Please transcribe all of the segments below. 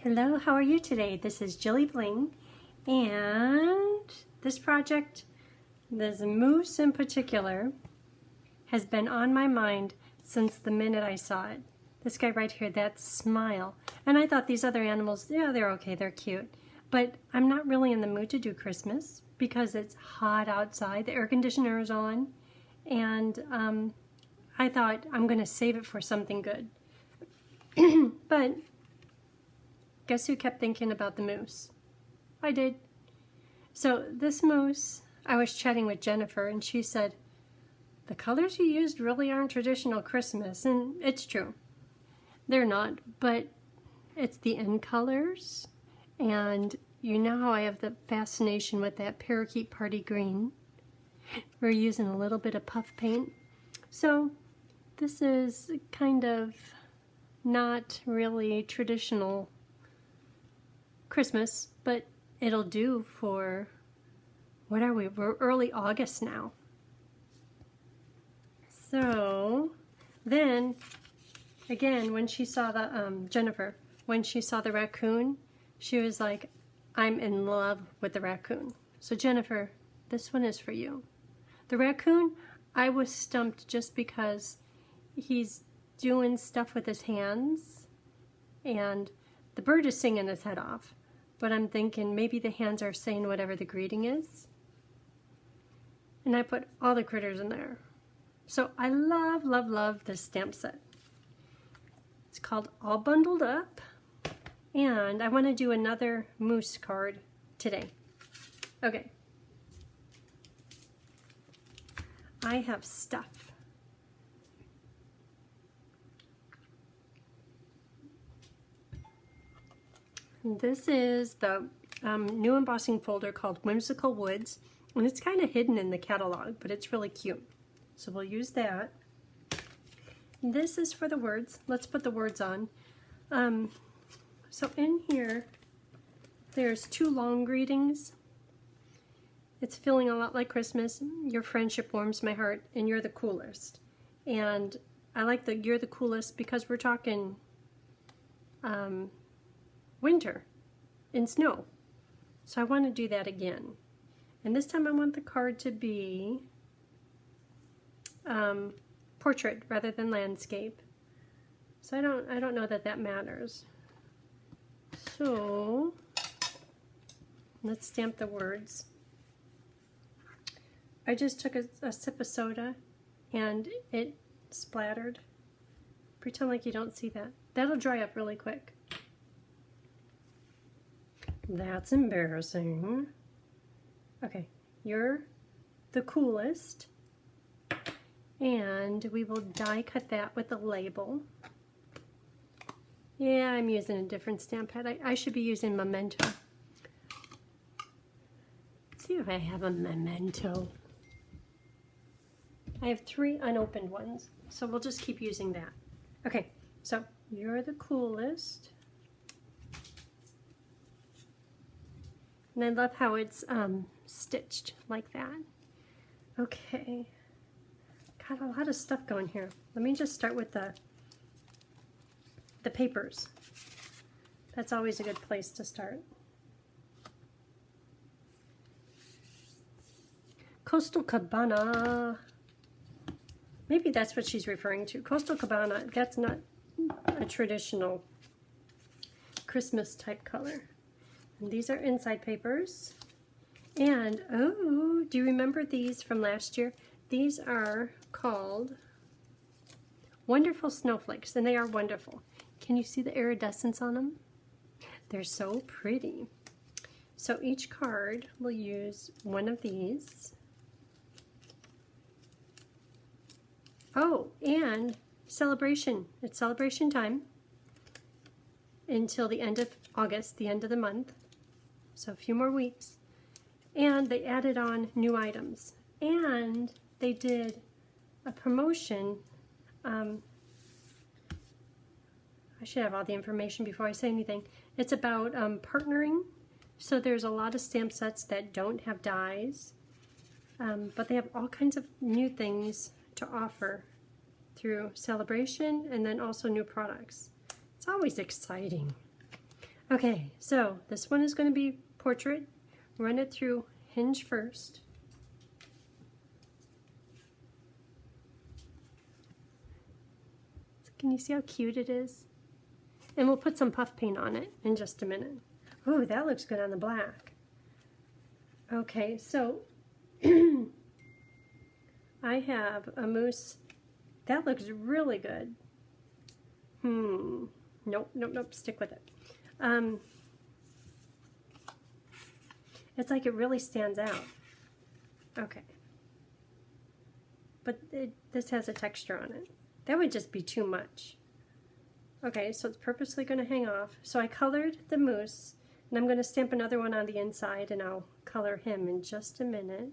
Hello, how are you today? This is Jilly Bling, and this project, this moose in particular, has been on my mind since the minute I saw it. This guy right here, that smile. And I thought these other animals, yeah, they're okay, they're cute. But I'm not really in the mood to do Christmas because it's hot outside, the air conditioner is on, and I thought I'm going to save it for something good. But guess who kept thinking about the moose? I did. So this moose, I was chatting with Jennifer and she said, the colors you used really aren't traditional Christmas. And it's true. They're not, but it's the end colors. And you know how I have the fascination with that parakeet party green. We're using a little bit of puff paint. So this is kind of not really traditional Christmas, but it'll do for, what are we? We're early August now. So then, again, when she saw the, Jennifer, when she saw the raccoon, she was like, I'm in love with the raccoon. So Jennifer, this one is for you. The raccoon, I was stumped just because he's doing stuff with his hands and the bird is singing his head off. But I'm thinking maybe the hands are saying whatever the greeting is. And I put all the critters in there. So I love, love, love this stamp set. It's called All Bundled Up. And I want to do another moose card today. Okay. I have stuff. This is the new embossing folder called Whimsical Woods, and it's kind of hidden in the catalog, but it's really cute. So we'll use that. This is for the words. Let's put the words on. So in here, there's 2 long greetings. It's feeling a lot like Christmas. Your friendship warms my heart, and you're the coolest. And I like the you're the coolest because we're talking winter in snow. So I want to do that again. And this time I want the card to be portrait rather than landscape. So I don't know that matters. So let's stamp the words. I just took a sip of soda and it splattered. Pretend like you don't see that. That'll dry up really quick. That's embarrassing. Okay, you're the coolest. And we will die cut that with a label. Yeah, I'm using a different stamp pad. I should be using Memento. Let's see if I have a Memento. I have 3 unopened ones, so we'll just keep using that. Okay, so you're the coolest. And I love how it's stitched like that. Okay, got a lot of stuff going here. Let me just start with the papers. That's always a good place to start. Coastal Cabana. Maybe that's what she's referring to. Coastal Cabana, that's not a traditional Christmas type color. And these are inside papers. And, oh, do you remember these from last year? These are called Wonderful Snowflakes, and they are wonderful. Can you see the iridescence on them? They're so pretty. So each card will use one of these. Oh, and celebration. It's celebration time until the end of August, the end of the month. So a few more weeks. And they added on new items. And they did a promotion. I should have all the information before I say anything. It's about partnering. So there's a lot of stamp sets that don't have dies. But they have all kinds of new things to offer through celebration and then also new products. It's always exciting. Okay, so this one is going to be portrait. Run it through Hinge first. Can you see how cute it is? And we'll put some puff paint on it in just a minute. Ooh, that looks good on the black. Okay, so I have a mousse. That looks really good. Nope, nope, nope, stick with it. It's like it really stands out. Okay. But this has a texture on it. That would just be too much. Okay, so it's purposely going to hang off. So I colored the mousse, and I'm going to stamp another one on the inside, and I'll color him in just a minute.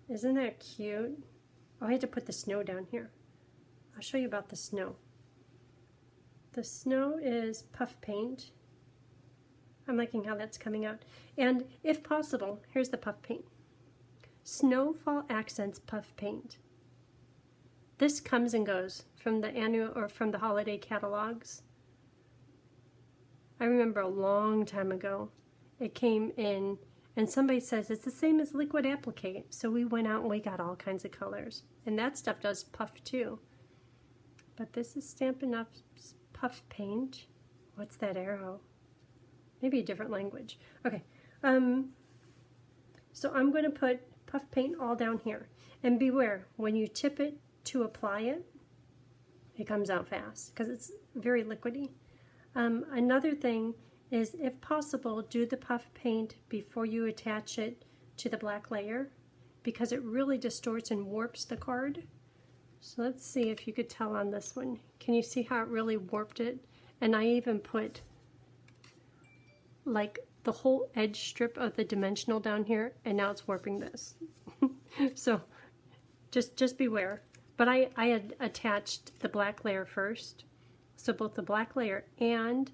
Isn't that cute? Oh, I had to put the snow down here. I'll show you about the snow. The snow is puff paint. I'm liking how that's coming out. And if possible, here's the puff paint. Snowfall Accents puff paint. This comes and goes from the annual or from the holiday catalogs. I remember a long time ago it came in and somebody says it's the same as liquid applique. So we went out and we got all kinds of colors. And that stuff does puff too. But this is Stampin' Up's puff paint. What's that arrow? Maybe a different language. Okay. So I'm going to put puff paint all down here. And beware, when you tip it to apply it, it comes out fast because it's very liquidy. Another thing is, if possible, do the puff paint before you attach it to the black layer because it really distorts and warps the card. So let's see if you could tell on this one. Can you see how it really warped it? And I even put like the whole edge strip of the dimensional down here, and now it's warping this. So just beware. But I had attached the black layer first. So both the black layer and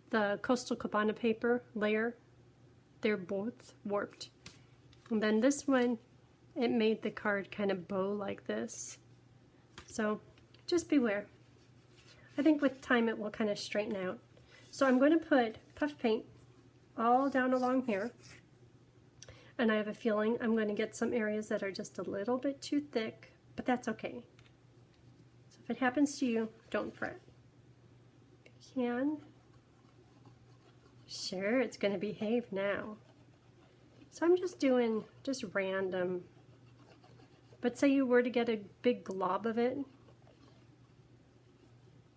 the Coastal Cabana paper layer, they're both warped. And then this one, it made the card kind of bow like this. So just beware. I think with time it will kind of straighten out. So I'm going to put puff paint all down along here. And I have a feeling I'm going to get some areas that are just a little bit too thick, but that's okay. So if it happens to you, don't fret. If you can. Sure, it's going to behave now. So I'm just doing just random. But say you were to get a big glob of it,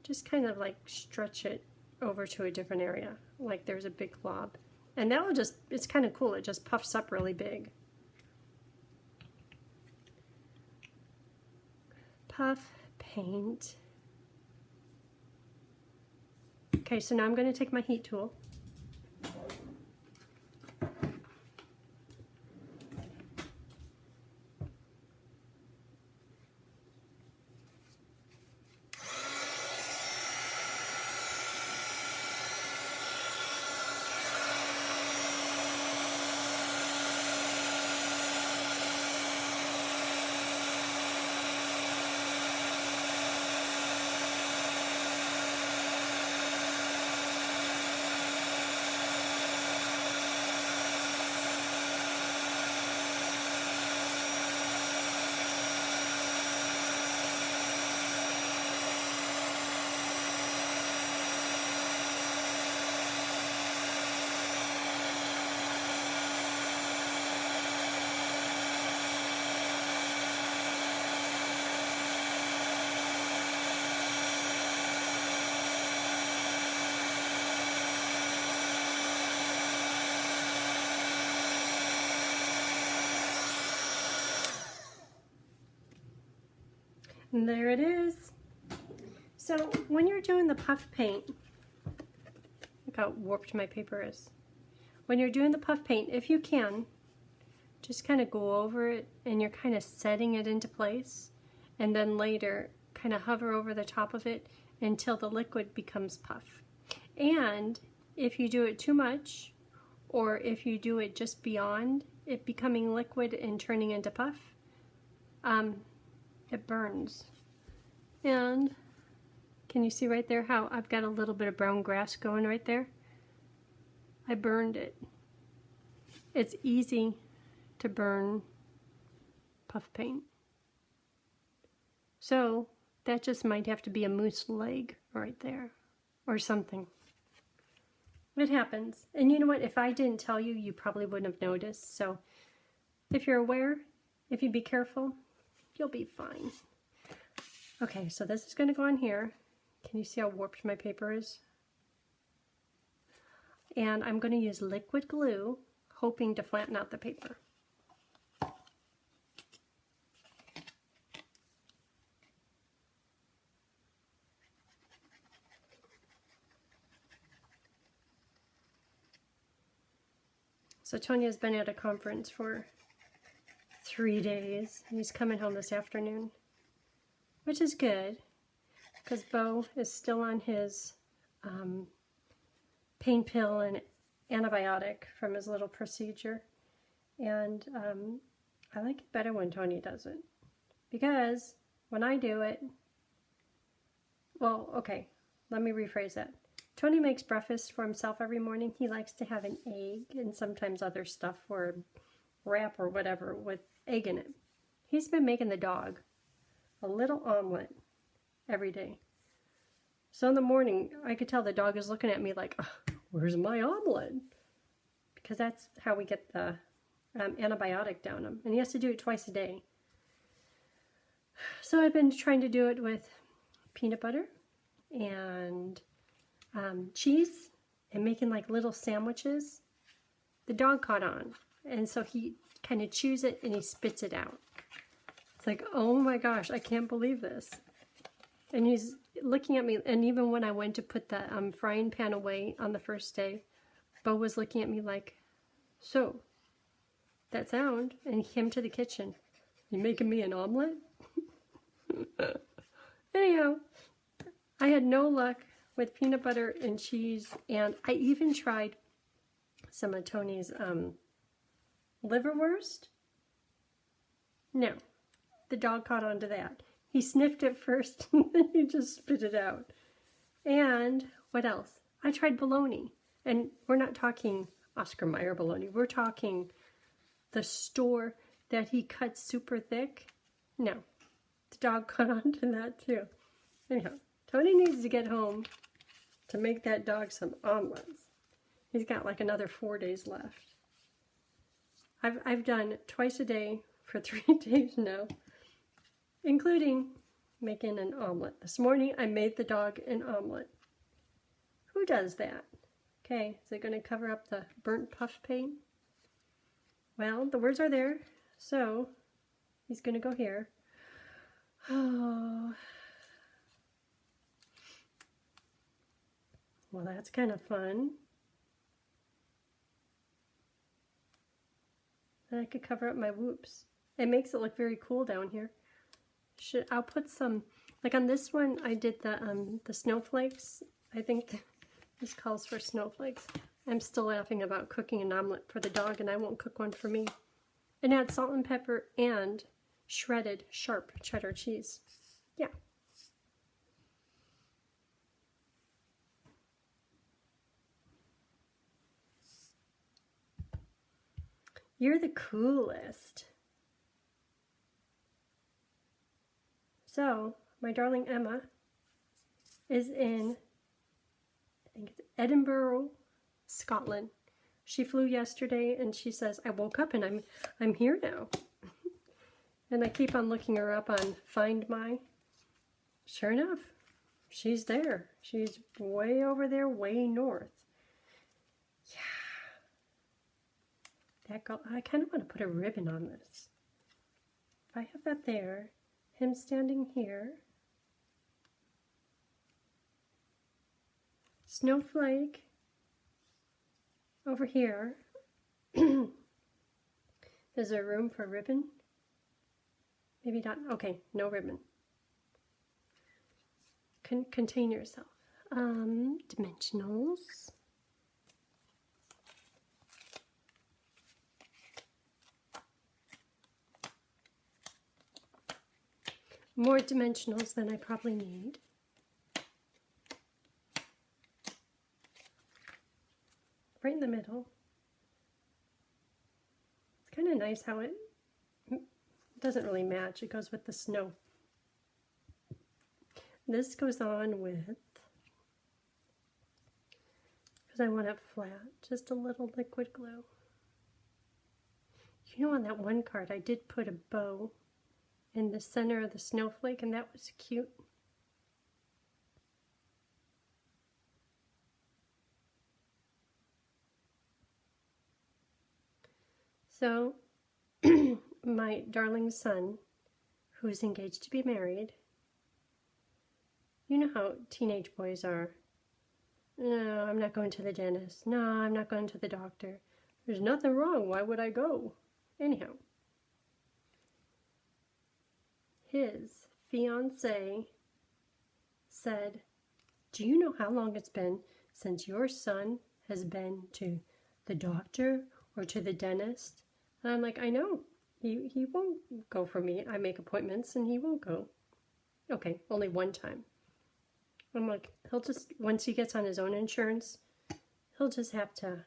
just kind of like stretch it over to a different area, like there's a big glob. And that will just, it's kind of cool, it just puffs up really big. Puff paint. Okay, so now I'm going to take my heat tool. And there it is. So when you're doing the puff paint, look how warped my paper is. When you're doing the puff paint, if you can, just kind of go over it and you're kind of setting it into place. And then later, kind of hover over the top of it until the liquid becomes puff. And if you do it too much, or if you do it just beyond it becoming liquid and turning into puff, it burns. And Can you see right there how I've got a little bit of brown grass going right there? I burned it. It's easy to burn puff paint. So that just might have to be a moose leg right there or something. It happens. And you know what? If I didn't tell you, you probably wouldn't have noticed. So if you're aware, if you be careful, you'll be fine. Okay, so this is going to go on here. Can you see how warped my paper is? And I'm going to use liquid glue, hoping to flatten out the paper. So Tonya's been at a conference for 3 days. He's coming home this afternoon, which is good because Bo is still on his pain pill and antibiotic from his little procedure. And I like it better when Tony does it, because when I do it, well, okay, let me rephrase that. Tony makes breakfast for himself every morning. He likes to have an egg and sometimes other stuff or wrap or whatever with egg in it. He's been making the dog a little omelet every day. So in the morning, I could tell the dog is looking at me like, oh, where's my omelet? Because that's how we get the antibiotic down him. And he has to do it twice a day. So I've been trying to do it with peanut butter and cheese and making like little sandwiches. The dog caught on. And so he kind of chews it and he spits it out. It's like, oh my gosh, I can't believe this. And he's looking at me, and even when I went to put the frying pan away on the first day, Bo was looking at me like, so, that sound, and he came to the kitchen. You making me an omelet? Anyhow, I had no luck with peanut butter and cheese, and I even tried some of Tony's liverwurst. No, the dog caught on to that. He sniffed it first, and then he just spit it out. And what else? I tried bologna. And we're not talking Oscar Mayer bologna. We're talking the store that he cuts super thick. No, the dog caught on to that too. Anyhow, Tony needs to get home to make that dog some omelets. He's got like another 4 days left. I've done twice a day for 3 days now, including making an omelet. This morning I made the dog an omelet. Who does that? Okay, is it going to cover up the burnt puff paint? Well, the words are there, so he's going to go here. Oh. Well, that's kind of fun. And I could cover up my whoops. It makes it look very cool down here. I'll put some, like on this one, I did the snowflakes. I think this calls for snowflakes. I'm still laughing about cooking an omelet for the dog, and I won't cook one for me. And add salt and pepper and shredded sharp cheddar cheese. Yeah. You're the coolest. So, my darling Emma is in, I think it's Edinburgh, Scotland. She flew yesterday, and she says, I woke up and I'm here now. And I keep on looking her up on Find My. Sure enough, she's there. She's way over there, way north. Yeah. That girl, I kind of want to put a ribbon on this. If I have that there, him standing here, snowflake over here. Is there room for a ribbon? Maybe not. Okay, no ribbon. Contain yourself. Dimensionals. More dimensionals than I probably need. right in the middle. It's kind of nice how it doesn't really match. It goes with the snow. This goes on with, because I want it flat, just a little liquid glue. You know, on that one card, I did put a bow in the center of the snowflake, and that was cute. So, my darling son, who's engaged to be married, you know how teenage boys are. No, I'm not going to the dentist. No, I'm not going to the doctor. There's nothing wrong. Why would I go? Anyhow, his fiancée said, do you know how long it's been since your son has been to the doctor or to the dentist? And I'm like, I know. He won't go for me. I make appointments and he won't go. Okay, only one time. I'm like, he'll just, once he gets on his own insurance, he'll just have to,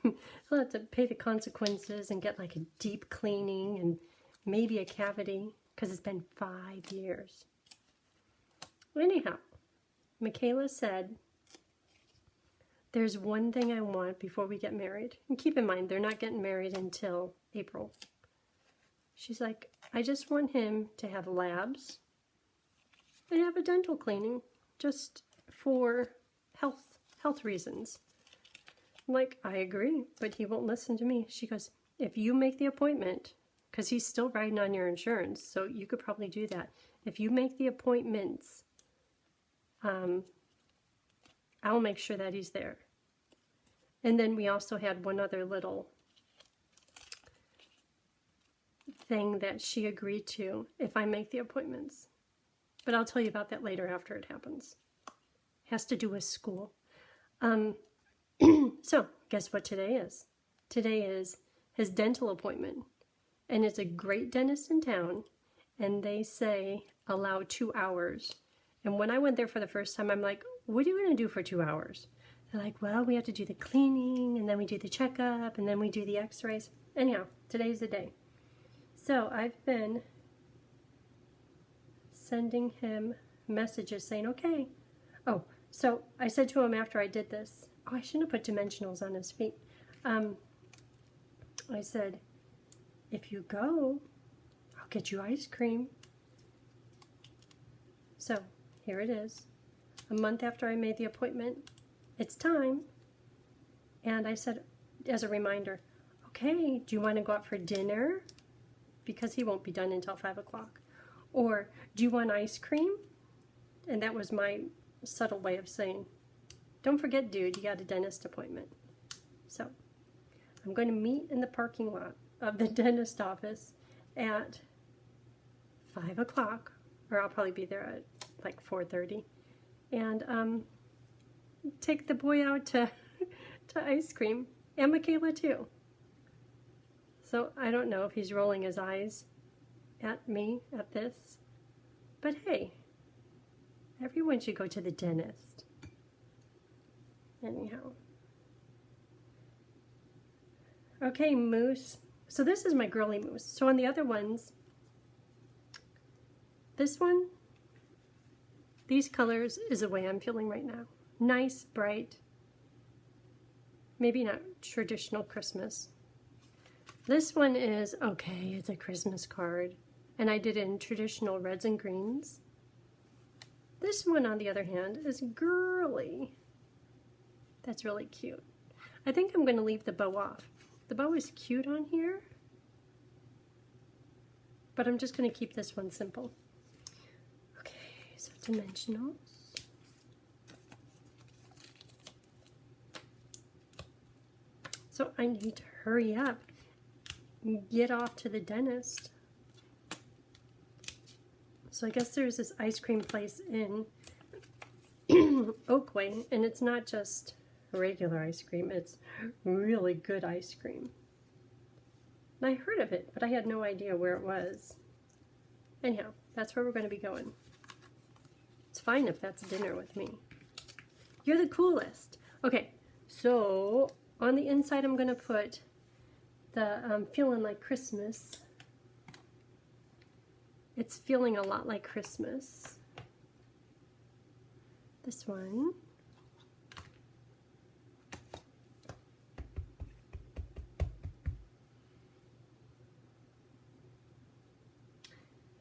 he'll have to pay the consequences and get like a deep cleaning and maybe a cavity, because it's been 5 years. Anyhow, Michaela said, there's one thing I want before we get married. And keep in mind, they're not getting married until April. She's like, I just want him to have labs and have a dental cleaning just for health reasons. I'm like, I agree, but he won't listen to me. She goes, if you make the appointment, because he's still riding on your insurance, so you could probably do that. If you make the appointments, I'll make sure that he's there. And then we also had one other little thing that she agreed to if I make the appointments. But I'll tell you about that later after it happens. Has to do with school. So, guess what today is? Today is his dental appointment. And it's a great dentist in town. And they say allow 2 hours. And when I went there for the first time, I'm like, what are you going to do for 2 hours? They're like, well, we have to do the cleaning, and then we do the checkup, and then we do the x-rays. Anyhow, today's the day. So I've been sending him messages saying, okay. Oh, so I said to him after I did this, oh, I shouldn't have put dimensionals on his feet. I said, if you go, I'll get you ice cream. So here it is. A month after I made the appointment, it's time. And I said, as a reminder, okay, do you want to go out for dinner? Because he won't be done until 5 o'clock. Or, do you want ice cream? And that was my subtle way of saying, don't forget, dude, you got a dentist appointment. So, I'm going to meet in the parking lot of the dentist office at 5 o'clock, or I'll probably be there at like 4:30, and take the boy out to ice cream, and Michaela too. So I don't know if he's rolling his eyes at me at this, but hey, everyone should go to the dentist. Anyhow. Okay, Moose. So this is my girly Moose. So on the other ones, this one, these colors is the way I'm feeling right now. Nice, bright, maybe not traditional Christmas. This one is, okay, it's a Christmas card, and I did it in traditional reds and greens. This one, on the other hand, is girly. That's really cute. I think I'm going to leave the bow off. The bow is cute on here, but I'm just going to keep this one simple. Okay, so dimensionals. So I need to hurry up and get off to the dentist. So I guess there's this ice cream place in Oakway, and it's not just regular ice cream, it's really good ice cream. And I heard of it, but I had no idea where it was. Anyhow, that's where we're going to be going. It's fine if that's dinner with me. You're the coolest. Okay, So on the inside I'm going to put the Feeling Like Christmas. It's feeling a lot like Christmas. This one.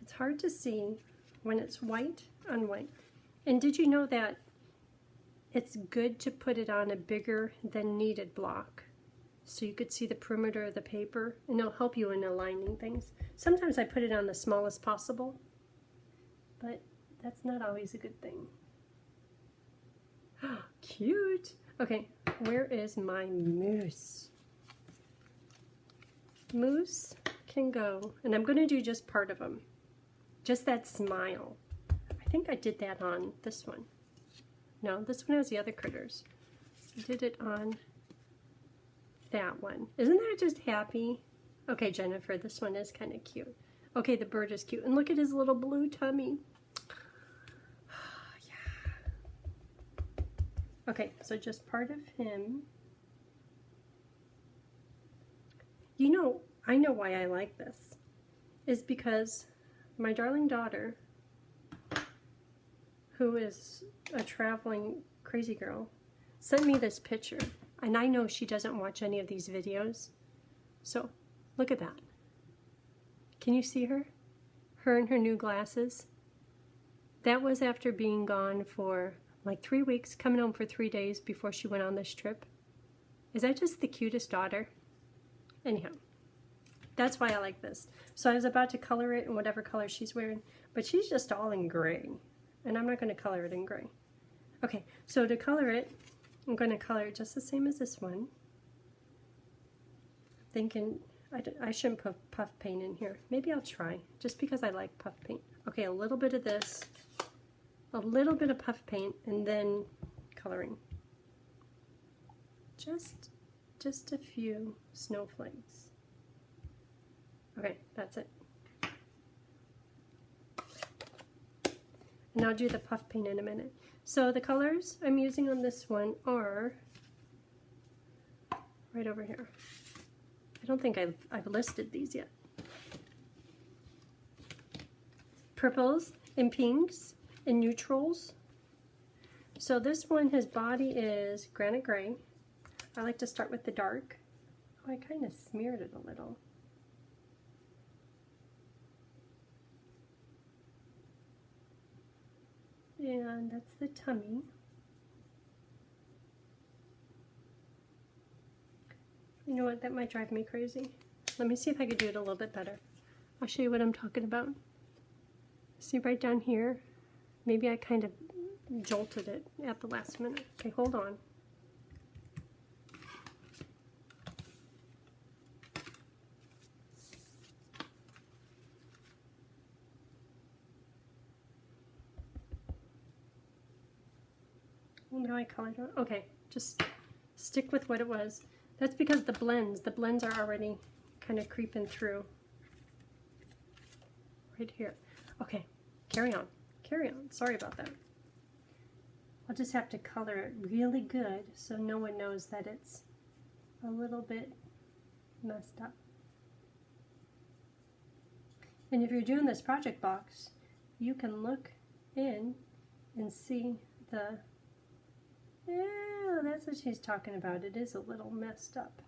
It's hard to see when it's white on white. And did you know that it's good to put it on a bigger than needed block so you could see the perimeter of the paper, and it'll help you in aligning things. Sometimes I put it on the smallest possible, but that's not always a good thing. Cute! Okay, where is my moose? Moose can go, and I'm going to do just part of them. Just that smile. I think I did that on this one. No, this one has the other critters. I did it on that one. Isn't that just happy? Okay, Jennifer, this one is kind of cute. Okay, the bird is cute. And look at his little blue tummy. Yeah. Okay, so just part of him. You know, I know why I like this. Is because my darling daughter, who is a traveling crazy girl, sent me this picture. And I know she doesn't watch any of these videos. So, look at that. Can you see her? Her and her new glasses. That was after being gone for like 3 weeks, coming home for 3 days before she went on this trip. Is that just the cutest daughter? Anyhow, that's why I like this. So I was about to color it in whatever color she's wearing, but she's just all in gray. And I'm not going to color it in gray. Okay, so to color it, I'm going to color it just the same as this one. Thinking I shouldn't put puff paint in here. Maybe I'll try, just because I like puff paint. Okay, a little bit of this, a little bit of puff paint, and then coloring. Just a few snowflakes. Okay, that's it. And I'll do the puff paint in a minute. So the colors I'm using on this one are right over here. I don't think I've listed these yet. Purples and pinks and neutrals. So this one, his body is granite gray. I like to start with the dark. Oh, I kind of smeared it a little. And that's the tummy. You know what, that might drive me crazy. Let me see if I could do it a little bit better. I'll show you what I'm talking about. See right down here? Maybe I kind of jolted it at the last minute. Okay, hold on. Now I colored it. Okay, just stick with what it was. That's because the blends are already kind of creeping through. Right here. Okay, carry on. Carry on. Sorry about that. I'll just have to color it really good so no one knows that it's a little bit messed up. And if you're doing this project box, you can look in and see the... Yeah, that's what she's talking about. It is a little messed up.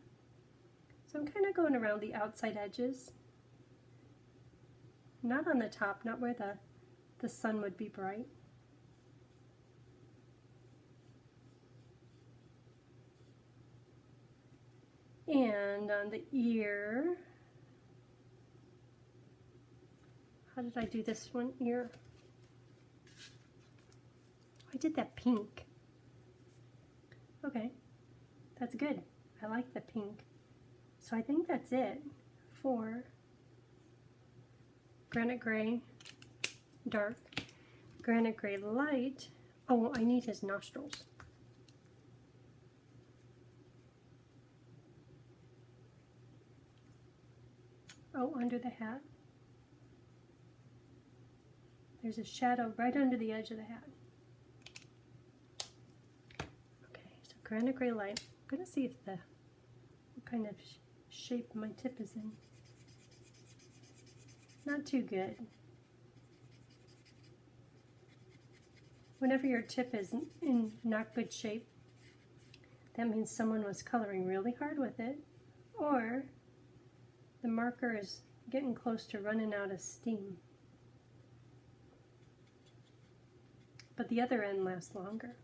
So I'm kind of going around the outside edges. Not on the top, not where the sun would be bright. And on the ear, how did I do this one ear? I did that pink. Okay, that's good. I like the pink. So I think that's it for granite gray, dark, granite gray light. Oh, I need his nostrils. Oh, under the hat. There's a shadow right under the edge of the hat. granite gray light. I'm going to see if what kind of shape my tip is in. Not too good. Whenever your tip is in not good shape, that means someone was coloring really hard with it, or the marker is getting close to running out of steam. But the other end lasts longer.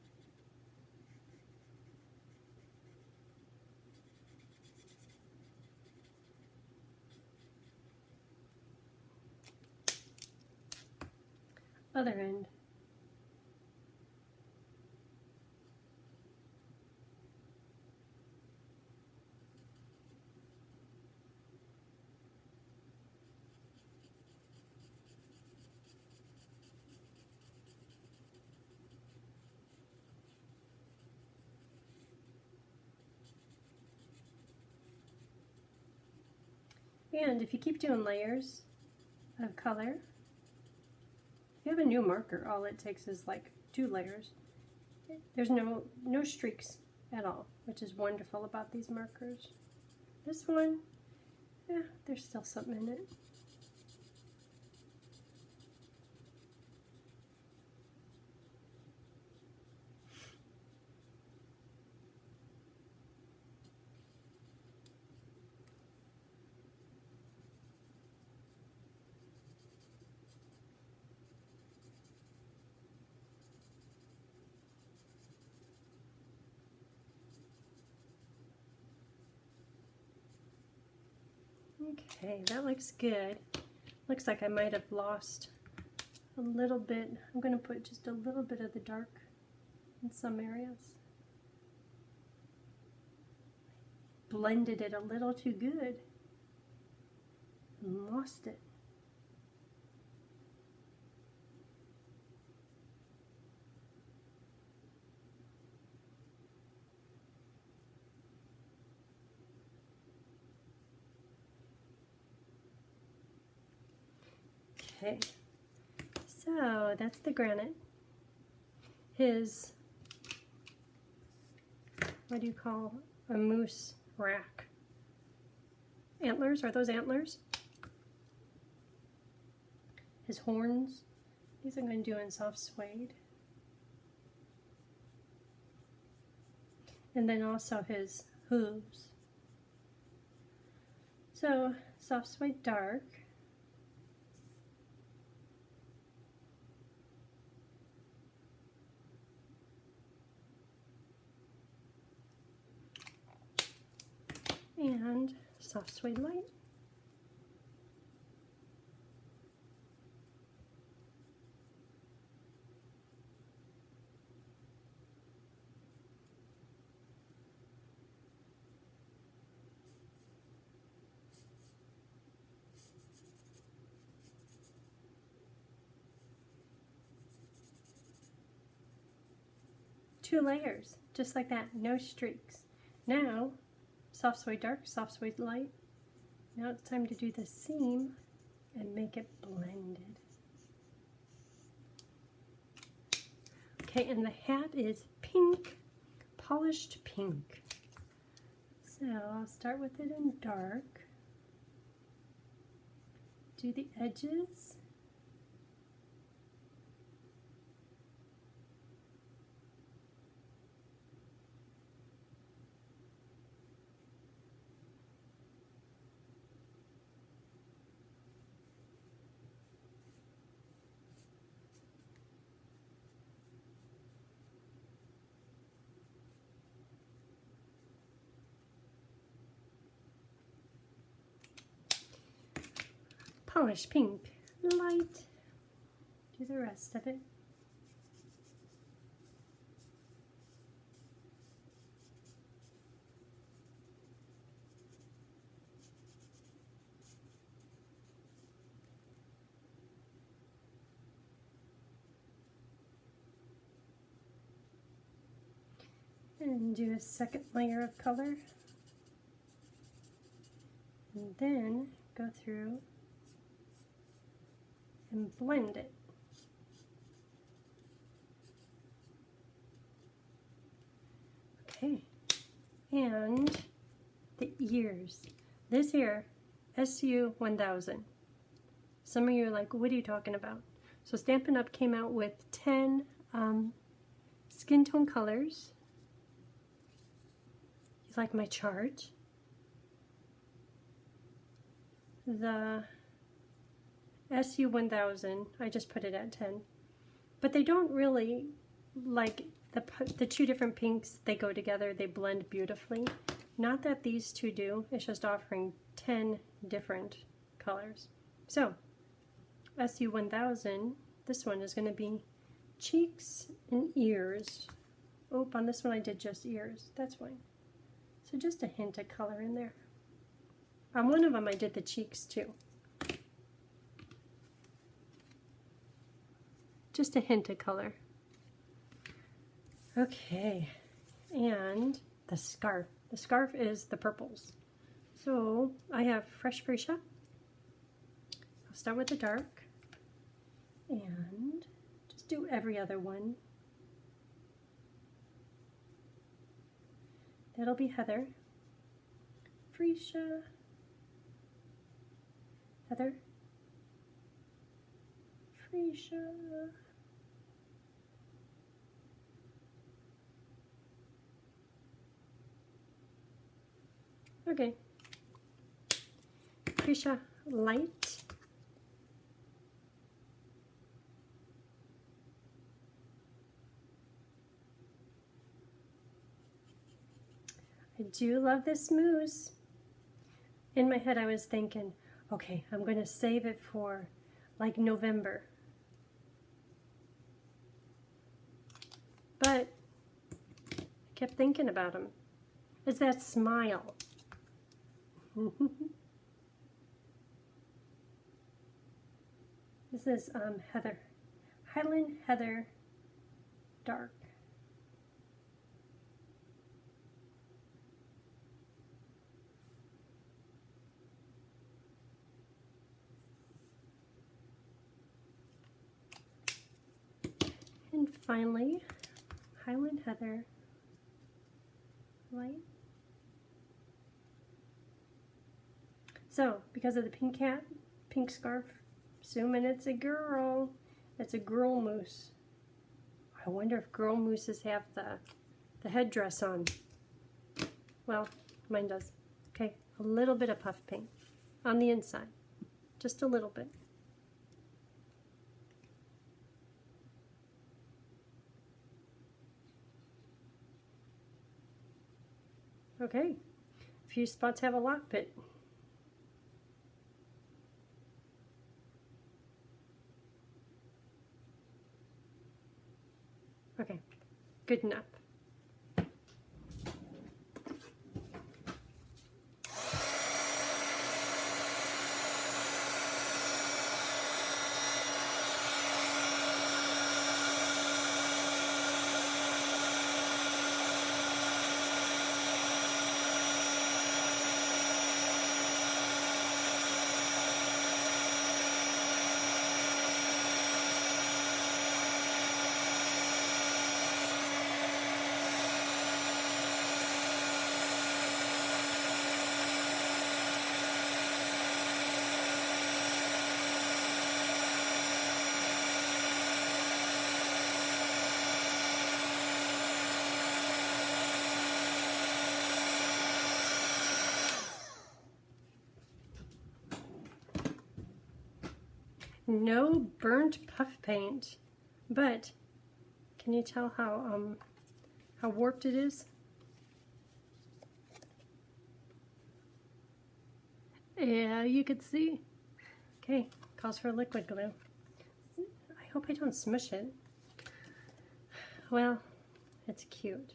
Other end. And if you keep doing layers of color, if you have a new marker, all it takes is like 2 layers. There's no streaks at all, which is wonderful about these markers. This one, there's still something in it. Okay, that looks good. Looks like I might have lost a little bit. I'm going to put just a little bit of the dark in some areas. Blended it a little too good and lost it. Okay, so that's the granite. His, what do you call a moose rack? Antlers, are those antlers? His horns, these I'm going to do in soft suede. And then also his hooves. So, soft suede dark. And soft suede light. Two layers, just like that, no streaks. Now, soft suede dark, soft suede light. Now it's time to do the seam and make it blended. Okay, and the hat is pink, polished pink. So I'll start with it in dark. Do the edges. Polish pink, light, do the rest of it. And do a second layer of color. And then go through and blend it. Okay, and the ears. This here, SU 1000. Some of you are like, what are you talking about? So Stampin' Up! Came out with 10 skin tone colors. You like my chart? The SU 1000, I just put it at 10. But they don't really, like the two different pinks, they go together, they blend beautifully. Not that these two do, it's just offering 10 different colors. So, SU 1000, this one is going to be cheeks and ears. Oh, on this one I did just ears, that's fine. So just a hint of color in there. On one of them I did the cheeks too. Just a hint of color. Okay, and the scarf. The scarf is the purples. So I have fresh fuchsia. I'll start with the dark and just do every other one. That'll be heather, fuchsia, heather, fuchsia. Okay, fuchsia light, I do love this mousse. In my head I was thinking, okay, I'm going to save it for like November. But I kept thinking about him. It's that smile. This is Heather. Highland Heather Dark. And finally, Highland Heather Light. So, because of the pink hat, pink scarf, assuming it's a girl, it's a girl mousse. I wonder if girl mousses have the headdress on. Well, mine does. Okay, a little bit of puff paint on the inside, just a little bit. Okay, a few spots have a lock pit. Okay, good enough. No burnt puff paint, but can you tell how warped it is? Yeah, you could see. Okay, calls for liquid glue. I hope I don't smush it. Well, it's cute.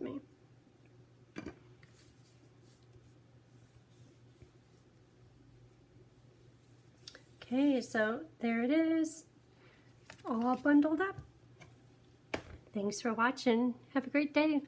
me. Okay, so there it is, all bundled up. Thanks for watching. Have a great day.